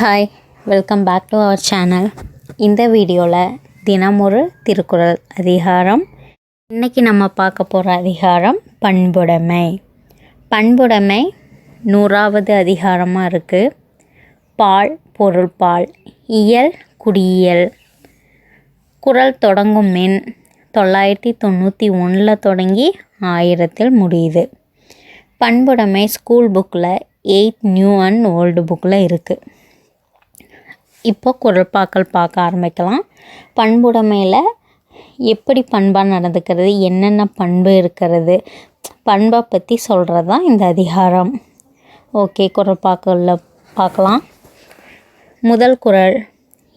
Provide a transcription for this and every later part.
Hi, welcome back to our channel. இந்த வீடியோவில் தினமொரு திருக்குறள் அதிகாரம். இன்றைக்கி நம்ம பார்க்க போகிற அதிகாரம் பண்புடைமை. பண்புடைமை 100வது அதிகாரமாக இருக்குது. பால் பொருள்பால், இயல் குடியியல். குறள் தொடங்கும் எண் 991 தொடங்கி 1000 முடியுது. பண்புடைமை ஸ்கூல் புக்கில் 8th நியூ அண்ட் ஓல்டு புக்கில் இருக்குது. இப்போ குறள்பாக்கள் பார்க்க ஆரம்பிக்கலாம். பண்புடைமையில் எப்படி பண்பாக நடந்துக்கிறது, என்னென்ன பண்பு இருக்கிறது, பண்பை பற்றி சொல்கிறது தான் இந்த அதிகாரம். ஓகே, குறள்பாக்களில் பார்க்கலாம். முதல் குறள்.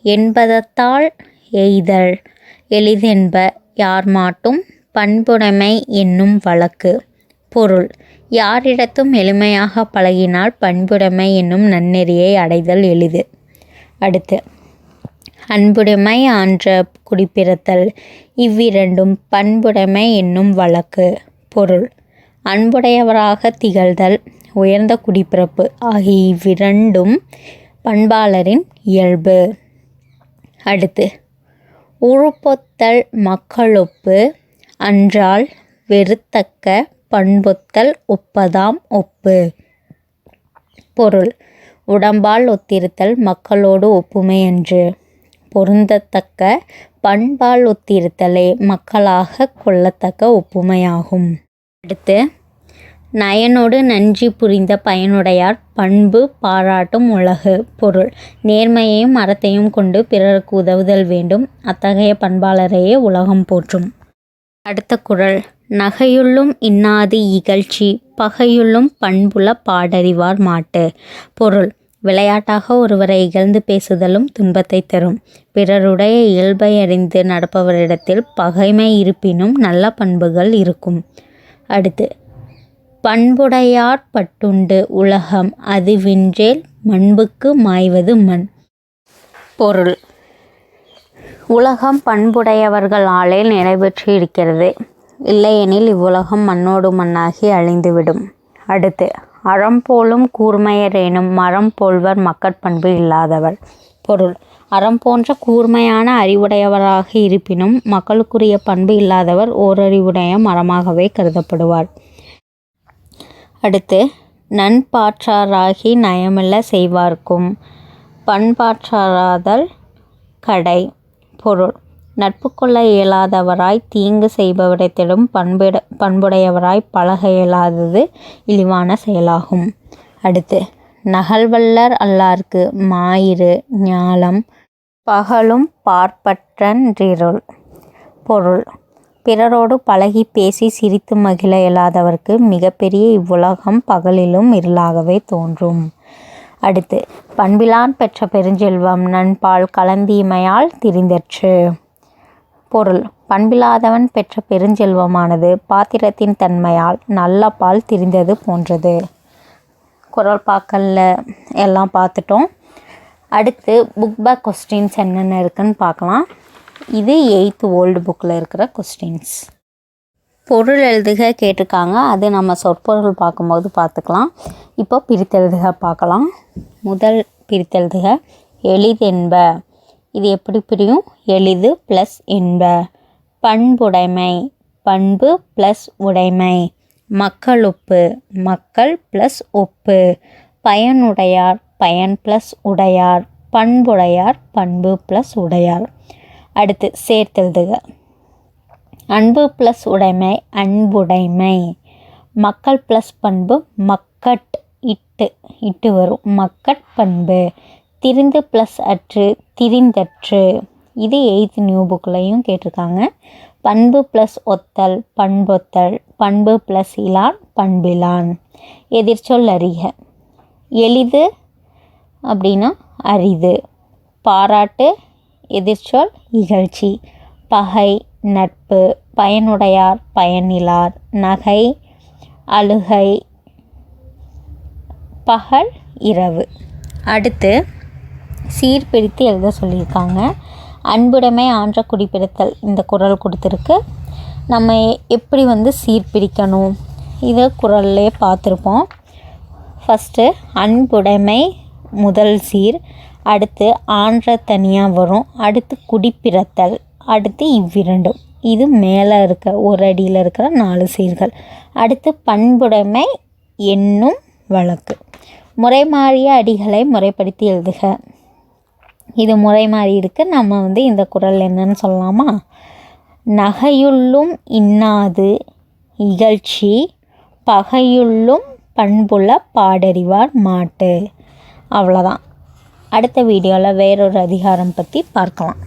என்பதத்தால் எய்தல் எளிதென்ப யார் மாட்டும் பண்புடைமை என்னும் வழக்கு. பொருள். யாரிடத்தும் எளிமையாக பழகினால் பண்புடைமை என்னும் நன்னெறியை அடைதல் எளிது. அடுத்து. அன்புடைமை ஆன்ற குடிப்பிறத்தல் இவ்விரண்டும் பண்புடைமை என்னும் வழக்கு. பொருள். அன்புடையவராக திகழ்தல், உயர்ந்த குடிப்பிறப்பு ஆகிய இவ்விரண்டும் பண்பாளரின் இயல்பு. அடுத்து. உறுப்பொத்தல் மக்களொப்பு அன்றால் வெறுத்தக்க பண்பொத்தல் ஒப்பதாம் ஒப்பு. பொருள். உடம்பால் ஒத்திருத்தல் மக்களோடு ஒப்புமை அன்று, பொருந்தத்தக்க பண்பால் ஒத்திருத்தலே மக்களாக கொள்ளத்தக்க ஒப்புமையாகும். அடுத்து. நயனோடு நன்றி புரிந்த பயனுடையார் பண்பு பாராட்டும் உலகு. பொருள். நேர்மையையும் அறத்தையும் கொண்டு பிறருக்கு உதவுதல் வேண்டும், அத்தகைய பண்பாளரையே உலகம் போற்றும். அடுத்த குறள். நகையுள்ளும் இன்னாது இகழ்ச்சி பகையுள்ளும் பண்புல பாடறிவார் மாட்டு. பொருள். விளையாட்டாக ஒருவரை இகழ்ந்து பேசுதலும் துன்பத்தை தரும். பிறருடைய இயல்பை அறிந்து நடப்பவரிடத்தில் பகைமை இருப்பினும் நல்ல பண்புகள் இருக்கும். அடுத்து. பண்புடையார் பட்டுண்டு உலகம் அது வின்றேல் மண்புக்கு மாய்வது மண். பொருள். உலகம் பண்புடையவர்களாலே நிறைவேற்றி இருக்கிறது, இல்லையெனில் இவ்வுலகம் மண்ணோடு மண்ணாகி அழிந்துவிடும். அடுத்து. அறம் போலும் கூர்மையரேனும் மரம் போல்வர் மக்கட்பண்பு இல்லாதவர். பொருள். அறம் போன்ற கூர்மையான அறிவுடையவராக இருப்பினும் மக்களுக்குரிய பண்பு இல்லாதவர் ஓரறிவுடைய மரமாகவே கருதப்படுவார். அடுத்து. நண்பாற்றாராகி நயமில்ல செய்வார்க்கும் பண்பாற்றாராதல் கடை. பொருள். நட்பு கொள்ள இயலாதவராய் தீங்கு செய்பவரிடத்திலும் பண்புடையவராய் பழக இயலாதது இழிவான செயலாகும். அடுத்து. நகல்வல்லர் அல்லார்க்கு மாயிரு ஞாலம் பகலும் பார்ப்பற்றன்றிருள். பொருள். பிறரோடு பழகி பேசி சிரித்து மகிழ இயலாதவர்க்கு மிகப்பெரிய இவ்வுலகம் பகலிலும் இருளாகவே தோன்றும். அடுத்து. பண்பிலான் பெற்ற பெருஞ்செல்வம் நண்பால் கலந்தீமையால் திரிந்தற்று. பொருள். பண்பில்லாதவன் பெற்ற பெருஞ்செல்வமானது பாத்திரத்தின் தன்மையால் நல்ல பால் திரிந்தது போன்றது. குறள்பாக்களில் எல்லாம் பார்த்துட்டோம். அடுத்து புக் பேக் கொஸ்டின்ஸ் என்னென்ன இருக்குன்னு பார்க்கலாம். இது 8th ஓல்டு புக்கில் இருக்கிற கொஸ்டின்ஸ். பொருள் எழுதுக கேட்டிருக்காங்க, அது நம்ம சொற்பொருள் பார்க்கும்போது பார்த்துக்கலாம். இப்போ பிரித்தெழுதுக பார்க்கலாம். முதல் பிரித்தெழுதுக. எளிதென்ப. இது எப்படி பிரியும்? எளிது ப்ளஸ் என்ப. பண்புடைமை பண்பு ப்ளஸ் உடைமை. மக்களொப்பு மக்கள் ப்ளஸ் ஒப்பு. பயனுடையார் பயன் ப்ளஸ் உடையார். பண்புடையார் பண்பு ப்ளஸ் உடையார். அடுத்து சேர்த்தெழுதுக. அன்பு ப்ளஸ் உடைமை அன்புடைமை. மக்கள் ப்ளஸ் பண்பு மக்கட் இட்டு வரும் மக்கட் பண்பு. திரிந்து ப்ளஸ் அற்று திரிந்தற்று. இது 8th நியூ புக்லையும் கேட்டிருக்காங்க. பண்பு ப்ளஸ் ஒத்தல் பண்பொத்தல். பண்பு ப்ளஸ் இலான் பண்பிலான். எதிர்ச்சொல் அறிக. எளிது அப்படின்னா அரிது. பாராட்டு எதிர்ச்சொல் இகழ்ச்சி. பகை நட்பு. பயனுடையார் பயனிலார். நகை அழுகை. பகல் இரவு. அடுத்து. சீர்பிரித்து எழுத சொல்லியிருக்காங்க. அன்புடைமை ஆன்ற குடிப்பிறத்தல் இந்த குறள் கொடுத்துருக்கு. நம்ம எப்படி சீர்பிரிக்கணும் இதை குறள்லே பார்த்துருப்போம். ஃபஸ்ட்டு அன்புடைமை முதல் சீர், அடுத்து ஆன்ற தனியாக வரும், அடுத்து குடிப்பிறத்தல், அடுத்து இவ்விரண்டும். இது மேலே இருக்க ஒரு அடியில் இருக்கிற 4 சீர்கள். அடுத்து பண்புடைமை என்னும் வழக்கு. முறை மாறிய அடிகளை முறைப்படுத்தி எழுதுக. இது முறை மாறி இருக்குது. நம்ம இந்த குறள் என்னன்னு சொல்லலாமா? நகையுள்ளும் இன்னாது இகழ்ச்சி பகையுள்ளும் பண்புள்ள பாடறிவார் மாட்டு. அவ்வளோதான். அடுத்த வீடியோவில் வேறொரு அதிகாரம் பற்றி பார்க்கலாம்.